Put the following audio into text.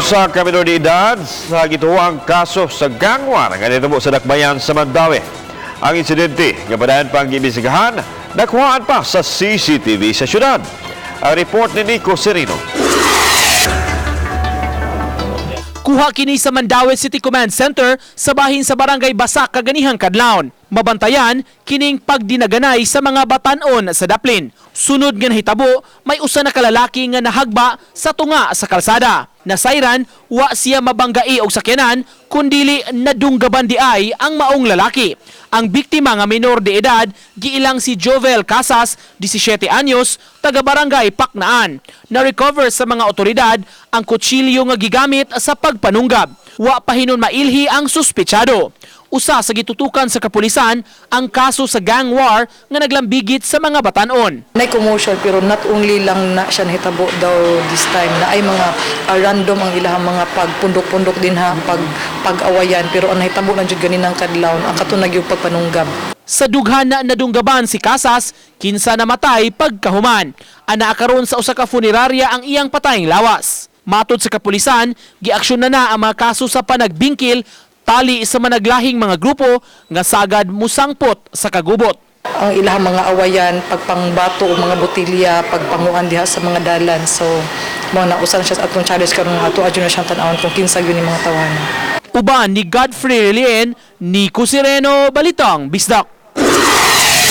Usa ka menor de edad sa gituwang kaso sa gang war nga nitabo sa Dakbayan sa Mandaue. Ang insidente nga badayan pang giimbestigahan nakuhaan pa sa CCTV sa syudad. Ang report ni Nico Serino. Kuha kini sa Mandaue City Command Center sa bahin sa Barangay Basak kaganihang kadlawon. Mabantayan kining pagdinaganay sa mga batan-on sa daplin. Sunod nga nahitabo, may usa na kalalaki nga nahagba sa tunga sa kalsada. Nasayran, wa siya mabanggai og sakyanan kundili nadunggaban di ay ang maong lalaki. Ang biktima nga menor de edad giilang si Jovel Casas, 17 anyos, taga Barangay Paknaan. Na-recover sa mga otoridad ang kutsilyo nga gigamit sa pagpanunggab. Wa pa hinon mailhi ang suspetsado. Usa sa gitutukan sa kapulisan ang kaso sa gang war nga naglambigit sa mga batan-on. Nay commotion pero not only lang na siya nahitabo daw this time na ay mga random ang ilahang mga pagpundok-pundok din ha, pag-awayan pero ang nahitabo lang jud ganinang kadlawon ang katunag yung pagpanunggab. Sa dughan na nadunggaban si Casas, kinsa namatay pagkahuman. Ana karon sa usa ka funerarya ang iyang patayng lawas. Matod sa kapulisan, giaksyon na ang mga kaso sa panagbingkil tali sa managlahing mga grupo nga sagad musangpot sa kagubot. Ang ilahang mga awayan, pagpangbato o mga botilya, pagpanguan diha sa mga dalan. So, mga nausan siya sa atong challenge karon nga ato adyo na siyang tan-awon kung kinsa gyud ni mga tawanan. Uban ni Godfrey Relien, Nico Sereno, Balitang Bisdak.